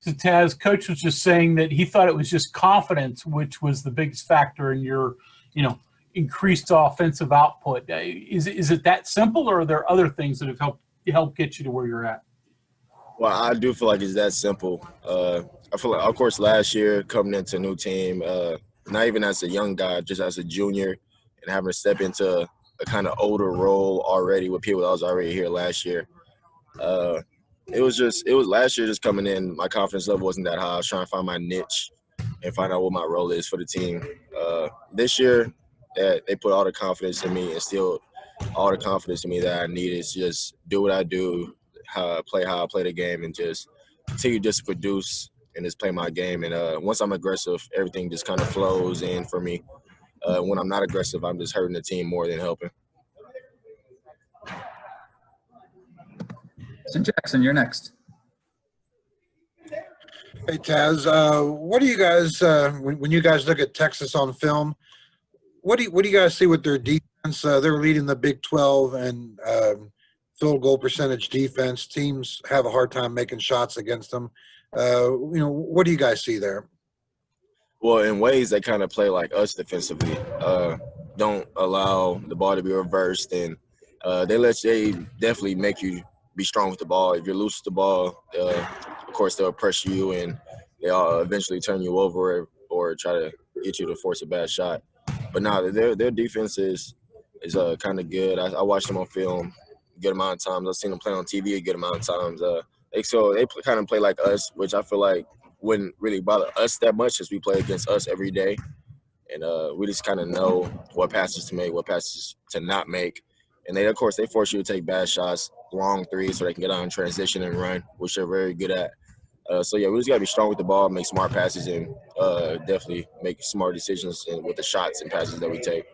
So Taz, Coach was just saying that he thought it was just confidence, which was the biggest factor in your, increased offensive output. Is it that simple, or are there other things that have helped get you to where you're at? Well, I do feel like it's that simple. I feel like, of course, last year coming into a new team, not even as a young guy, just as a junior, and having to step into a kind of older role already with people that was already here last year. It was last year just coming in, my confidence level wasn't that high. I was trying to find my niche and find out what my role is for the team. This year, they put all the confidence in me, and still all the confidence in me that I need is just do what I do, how I play the game, and just continue just to produce and just play my game. And once I'm aggressive, everything just kind of flows in for me. When I'm not aggressive, I'm just hurting the team more than helping. Jackson, you're next. Hey, Taz, what do you guys when you guys look at Texas on film? What do you guys see with their defense? They're leading the Big 12 and field goal percentage defense. Teams have a hard time making shots against them. What do you guys see there? Well, in ways they kind of play like us defensively. Don't allow the ball to be reversed, and they definitely make you be strong with the ball. If you lose the ball, of course they'll pressure you, and they'll eventually turn you over or try to get you to force a bad shot. But no, their defense is kind of good. I watched them on film a good amount of times. I've seen them play on TV a good amount of times. They kind of play like us, which I feel like wouldn't really bother us that much as we play against us every day. And we just kind of know what passes to make, what passes to not make. And they force you to take bad shots, long threes, so they can get out in transition and run, which they're very good at. We just got to be strong with the ball, make smart passes, and definitely make smart decisions with the shots and passes that we take.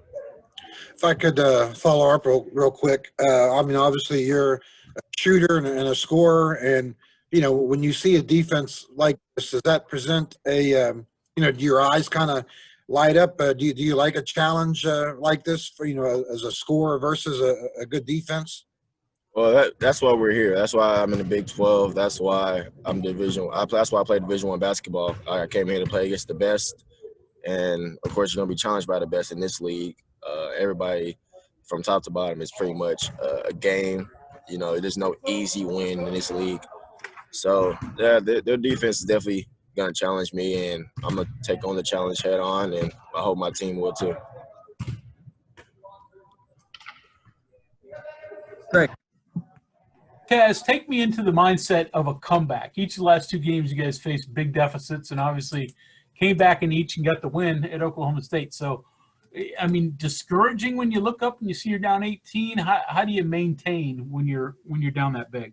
If I could follow up real quick, obviously you're a shooter and a scorer, and when you see a defense like this, does that present a do your eyes kind of light up? Do you like a challenge like this for as a scorer versus a good defense? Well, that's why we're here. That's why I'm in the Big 12. That's why I'm that's why I play Division I basketball. I came here to play against the best, and of course, you're gonna be challenged by the best in this league. Everybody from top to bottom is pretty much a game. There's no easy win in this league. So yeah, their defense is definitely gonna challenge me, and I'm gonna take on the challenge head on, and I hope my team will too. Great. Taz, take me into the mindset of a comeback. Each of the last two games, you guys faced big deficits and obviously came back in each and got the win at Oklahoma State. So, discouraging when you look up and you see you're down 18. How do you maintain when you're down that big?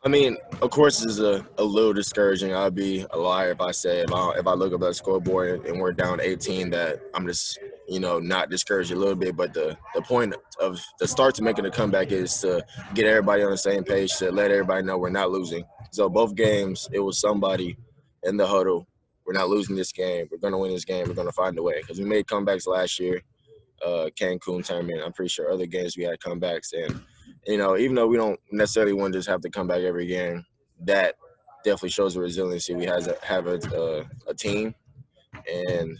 Of course, it's a little discouraging. I'd be a liar if I say if I look up at the scoreboard and we're down 18 that I'm just not discouraged a little bit. But the point of the start to making a comeback is to get everybody on the same page, to let everybody know we're not losing. So both games, it was somebody in the huddle. We're not losing this game. We're going to win this game. We're going to find a way. Because we made comebacks last year, Cancun tournament. I'm pretty sure other games we had comebacks. And, even though we don't necessarily want to just have to come back every game, that definitely shows the resiliency we have a team. And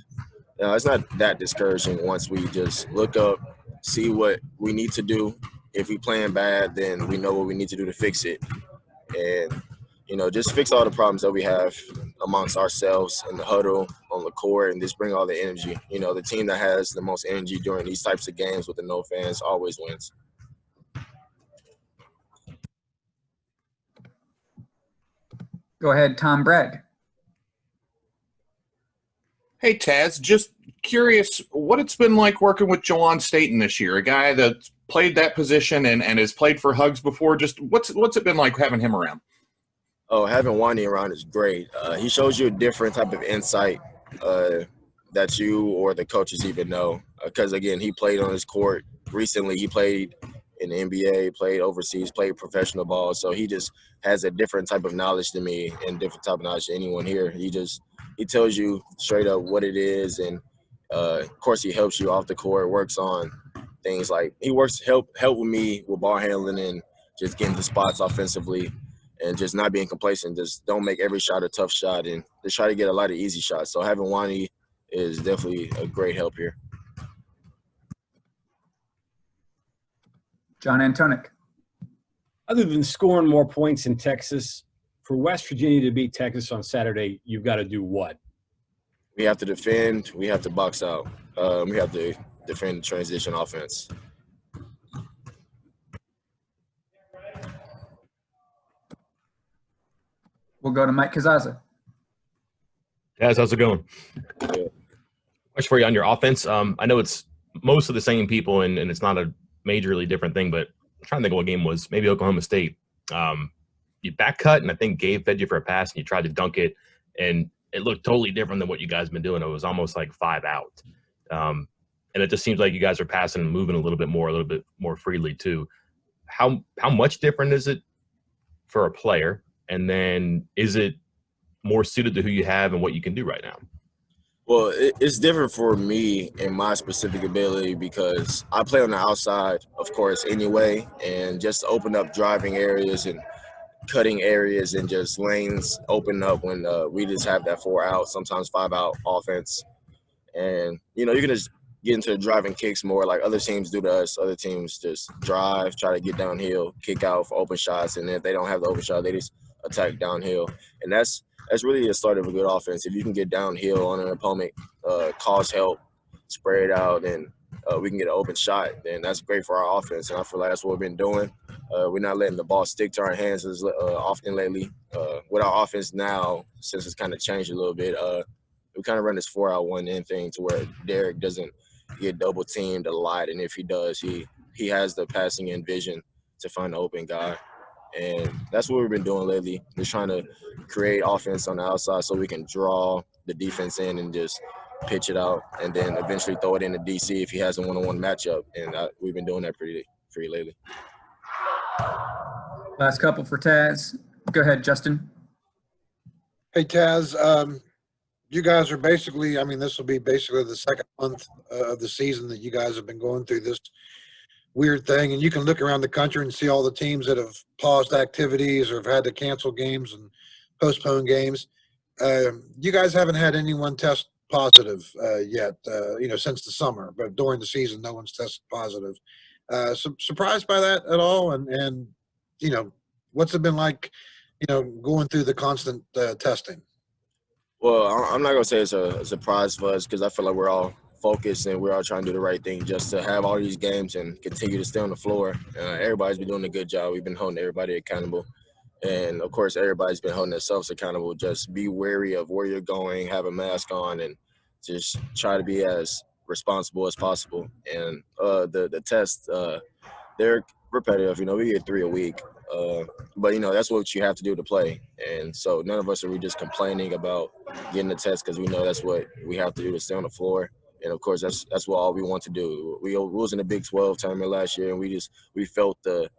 it's not that discouraging once we just look up, see what we need to do. If we playing bad, then we know what we need to do to fix it. And, just fix all the problems that we have amongst ourselves in the huddle, on the court, and just bring all the energy. The team that has the most energy during these types of games with the no fans always wins. Go ahead, Tom Bragg. Hey, Taz, just curious what it's been like working with Jawan Staten this year, a guy that played that position and has played for Hugs before. Just what's it been like having him around? Oh, having Wani around is great. He shows you a different type of insight that you or the coaches even know. Because, again, he played on his court recently. He played in the NBA, played overseas, played professional ball. So he just has a different type of knowledge than me and different type of knowledge than anyone here. He tells you straight up what it is. And, of course, he helps you off the court, works on things like – he works help with me with ball handling and just getting the spots offensively. and just not being complacent. Just don't make every shot a tough shot, and just try to get a lot of easy shots. So having Wani is definitely a great help here. John Antonic. Other than scoring more points in Texas, for West Virginia to beat Texas on Saturday, you've got to do what? We have to defend. We have to box out. We have to defend the transition offense. We'll go to Mike Kazaza. Guys, how's it going? Yeah. Question for you on your offense. I know it's most of the same people, and it's not a majorly different thing, but I'm trying to think of what game it was. Maybe Oklahoma State. You back cut, and I think Gabe fed you for a pass, and you tried to dunk it, and it looked totally different than what you guys have been doing. It was almost like 5 out. And it just seems like you guys are passing and moving a little bit more freely too. How much different is it for a player? And then is it more suited to who you have and what you can do right now? Well, it's different for me and my specific ability because I play on the outside, of course, anyway, and just open up driving areas and cutting areas and just lanes open up when we just have that 4 out, sometimes 5 out offense. And, you know, you can just get into the driving kicks more like other teams do to us. Other teams just drive, try to get downhill, kick out for open shots, and if they don't have the open shot, they just attack downhill. And that's really the start of a good offense. If you can get downhill on an opponent, cause help, spray it out, and we can get an open shot, then that's great for our offense. And I feel like that's what we've been doing. We're not letting the ball stick to our hands as often lately. With our offense now, since it's kind of changed a little bit, we kind of run this 4 out 1 in thing to where Derek doesn't get double teamed a lot, and if he does, he has the passing and vision to find the open guy. And that's what we've been doing lately. Just trying to create offense on the outside so we can draw the defense in and just pitch it out, and then eventually throw it into DC if he has a one-on-one matchup. And we've been doing that pretty lately. Last couple for Taz. Go ahead, Justin. Hey, Taz, you guys are basically, I mean, this will be basically the second month of the season that you guys have been going through this weird thing. And you can look around the country and see all the teams that have paused activities or have had to cancel games and postpone games. You guys haven't had anyone test positive yet, since the summer, but during the season, no one's tested positive. Surprised by that at all? And what's it been like, going through the constant testing? Well, I'm not going to say it's a surprise for us because I feel like we're all focused and we're all trying to do the right thing just to have all these games and continue to stay on the floor. Everybody's been doing a good job. We've been holding everybody accountable. And, of course, everybody's been holding themselves accountable. Just be wary of where you're going, have a mask on, and just try to be as responsible as possible. And the tests, they're repetitive. We get 3 a week. But, that's what you have to do to play. And so none of us are just complaining about getting the test because we know that's what we have to do to stay on the floor. And, of course, that's what all we want to do. We was in the Big 12 tournament last year, and we felt the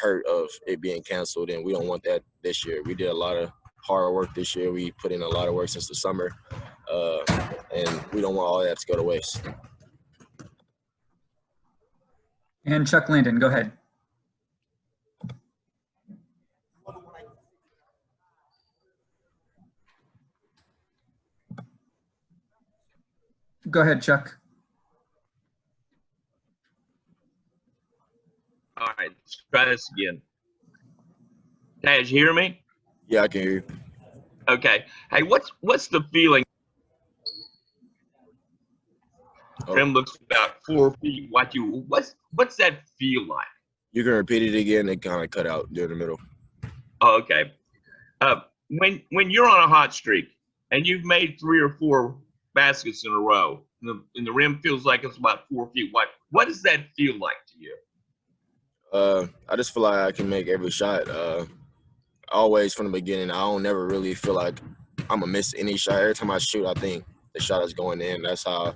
hurt of it being canceled, and we don't want that this year. We did a lot of hard work this year. We put in a lot of work since the summer, and we don't want all that to go to waste. And Chuck Landon, go ahead. Go ahead, Chuck. All right, let's try this again. Taz, you hear me? Yeah, I can hear you. Okay. Hey, what's the feeling? Trim looks about 4 feet. What's that feel like? You can repeat it again. It kind of cut out during the middle. Oh, okay. When you're on a hot streak and you've made 3 or 4 baskets in a row, and the rim feels like it's about 4 feet wide, what does that feel like to you? I just feel like I can make every shot. Always from the beginning, I don't never really feel like I'm going to miss any shot. Every time I shoot, I think the shot is going in. That's how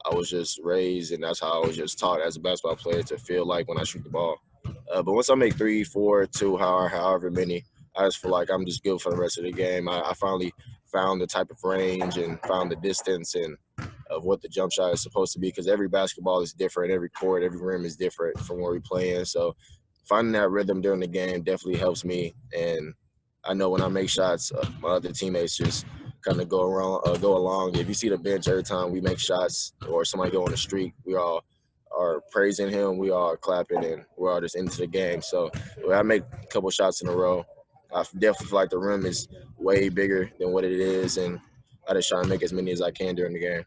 I was just raised, and that's how I was just taught as a basketball player to feel like when I shoot the ball. But once I make 3, 4, 2, however many, I just feel like I'm just good for the rest of the game. I finally found the type of range and found the distance and of what the jump shot is supposed to be, because every basketball is different. Every court, every rim is different from where we play in. So finding that rhythm during the game definitely helps me. And I know when I make shots, my other teammates just kind of go along. If you see the bench every time we make shots or somebody go on the streak, we all are praising him, we all are clapping, and we're all just into the game. So when I make a couple shots in a row, I definitely feel like the rim is way bigger than what it is, and I just try to make as many as I can during the game.